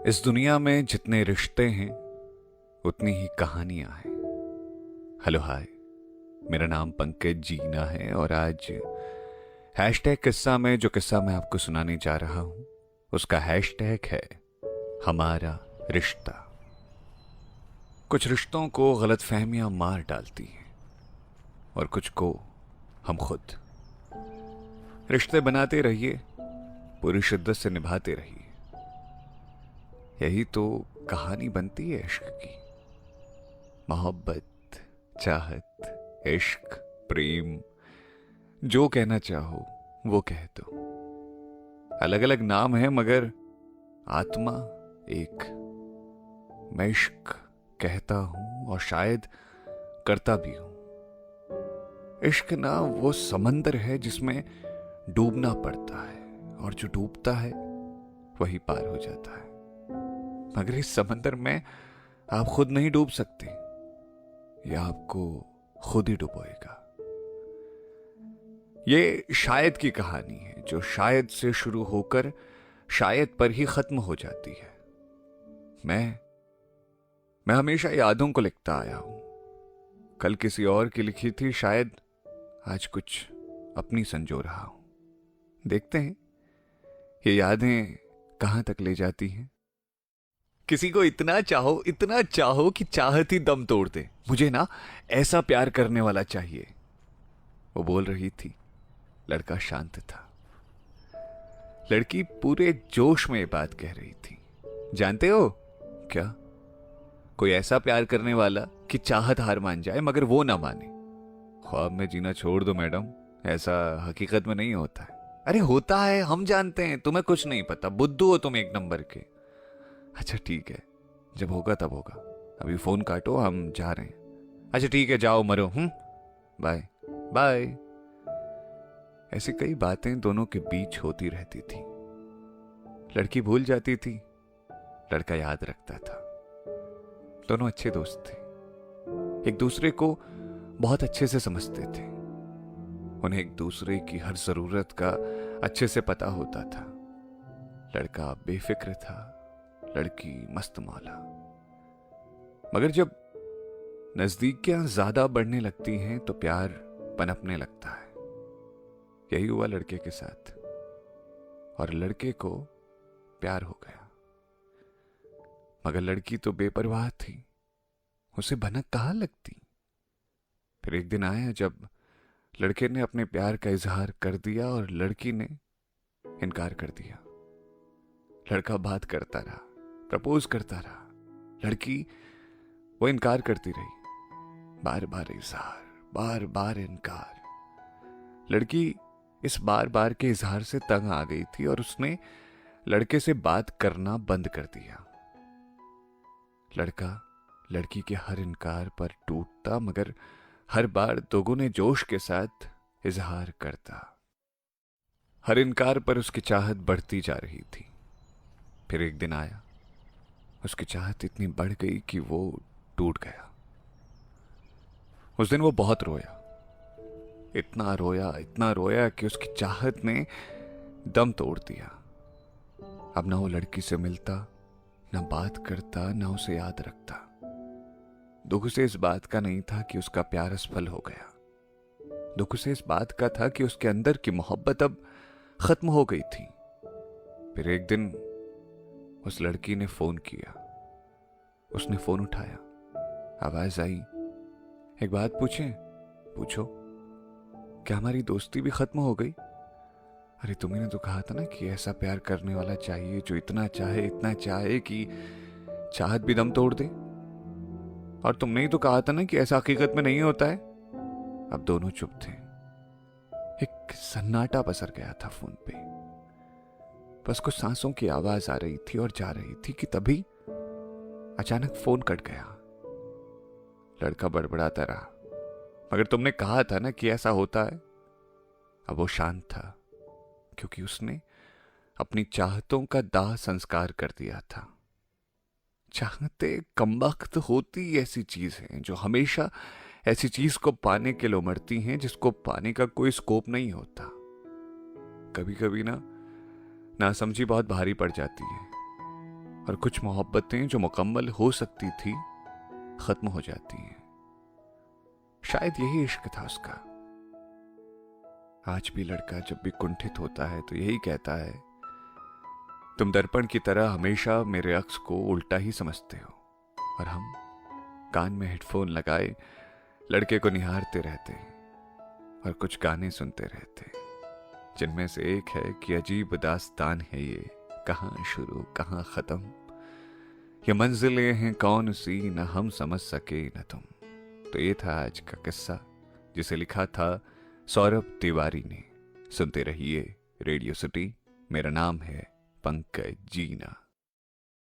इस दुनिया में जितने रिश्ते हैं उतनी ही कहानियां हैं। हेलो हाय, मेरा नाम पंकज जीना है और आज हैशटैग किस्सा में जो किस्सा मैं आपको सुनाने जा रहा हूं उसका हैशटैग है हमारा रिश्ता। कुछ रिश्तों को गलतफहमियां मार डालती हैं और कुछ को हम खुद। रिश्ते बनाते रहिए, पूरी शिद्दत से निभाते रहिए। यही तो कहानी बनती है इश्क की। मोहब्बत, चाहत, इश्क, प्रेम, जो कहना चाहो वो कह दो। अलग अलग नाम है मगर आत्मा एक। मैं इश्क कहता हूं और शायद करता भी हूं। इश्क ना वो समंदर है जिसमें डूबना पड़ता है और जो डूबता है वही पार हो जाता है। मगर इस समंदर में आप खुद नहीं डूब सकते, यह आपको खुद ही डुबोएगा। ये शायद की कहानी है जो शायद से शुरू होकर शायद पर ही खत्म हो जाती है। मैं हमेशा यादों को लिखता आया हूं। कल किसी और की लिखी थी, शायद आज कुछ अपनी संजो रहा हूं। देखते हैं ये यादें कहां तक ले जाती हैं। किसी को इतना चाहो कि चाहत ही दम तोड़ दे। मुझे ना ऐसा प्यार करने वाला चाहिए, वो बोल रही थी। लड़का शांत था। लड़की पूरे जोश में ये बात कह रही थी। जानते हो क्या, कोई ऐसा प्यार करने वाला कि चाहत हार मान जाए मगर वो ना माने। ख्वाब में जीना छोड़ दो मैडम, ऐसा हकीकत में नहीं होता है। अरे होता है, हम जानते हैं, तुम्हें कुछ नहीं पता, बुद्धू हो तुम एक नंबर के। अच्छा ठीक है, जब होगा तब होगा, अभी फोन काटो, हम जा रहे हैं। अच्छा ठीक है, जाओ मरो। Bye bye. ऐसी कई बातें दोनों के बीच होती रहती थी। लड़की भूल जाती थी, लड़का याद रखता था। दोनों अच्छे दोस्त थे, एक दूसरे को बहुत अच्छे से समझते थे। उन्हें एक दूसरे की हर जरूरत का अच्छे से पता होता था। लड़का बेफिक्र था, लड़की मस्त मौला। मगर जब नजदीकियां ज्यादा बढ़ने लगती हैं तो प्यार पनपने लगता है। यही हुआ लड़के के साथ और लड़के को प्यार हो गया। मगर लड़की तो बेपरवाह थी, उसे भनक कहां लगती। फिर एक दिन आया जब लड़के ने अपने प्यार का इजहार कर दिया और लड़की ने इनकार कर दिया। लड़का बात करता रहा, प्रपोज करता रहा, लड़की वो इनकार करती रही। बार बार इजहार, बार बार इनकार। लड़की इस बार बार के इजहार से तंग आ गई थी और उसने लड़के से बात करना बंद कर दिया। लड़का लड़की के हर इनकार पर टूटता मगर हर बार दोगुने जोश के साथ इजहार करता। हर इनकार पर उसकी चाहत बढ़ती जा रही थी। फिर एक दिन आया, उसकी चाहत इतनी बढ़ गई कि वो टूट गया। उस दिन वो बहुत रोया, इतना रोया कि उसकी चाहत ने दम तोड़ दिया। अब ना वो लड़की से मिलता, ना बात करता, ना उसे याद रखता। दुख से इस बात का नहीं था कि उसका प्यार असफल हो गया। दुख उसे इस बात का था कि उसके अंदर की मोहब्बत अब खत्म हो गई थी। फिर एक दिन उस लड़की ने फोन किया। उसने फोन उठाया, आवाज आई, एक बात पूछें? पूछो। क्या हमारी दोस्ती भी खत्म हो गई? अरे तुम्ही ने तो कहा था ना कि ऐसा प्यार करने वाला चाहिए जो इतना चाहे कि चाहत भी दम तोड़ दे। और तुमने ही तो कहा था ना कि ऐसा हकीकत में नहीं होता है। अब दोनों चुप थे। एक सन्नाटा पसर गया था फोन पे। बस कुछ सांसों की आवाज आ रही थी और जा रही थी कि तभी अचानक फोन कट गया। लड़का बड़बड़ाता रहा, मगर तुमने कहा था ना कि ऐसा होता है। अब वो शांत था क्योंकि उसने अपनी चाहतों का दाह संस्कार कर दिया था। चाहते कमबख्त होती ऐसी चीज है जो हमेशा ऐसी चीज को पाने के लिए उमड़ती हैं जिसको पाने का कोई स्कोप नहीं होता। कभी कभी ना नासमझी बहुत भारी पड़ जाती है। और कुछ मोहब्बतें जो मुकम्मल हो सकती थी खत्म हो जाती हैं। शायद यही इश्क था उसका। आज भी लड़का जब भी कुंठित होता है तो यही कहता है, तुम दर्पण की तरह हमेशा मेरे अक्स को उल्टा ही समझते हो। और हम कान में हेडफोन लगाए लड़के को निहारते रहते और कुछ गाने सुनते रहते, जिनमें से एक है कि अजीब दास्तान है ये, कहाँ शुरू कहाँ खत्म, ये मंजिलें हैं कौन सी न हम समझ सके न तुम। तो ये था आज का किस्सा, जिसे लिखा था सौरभ तिवारी ने। सुनते रहिए रेडियो सिटी। मेरा नाम है पंकज जीना।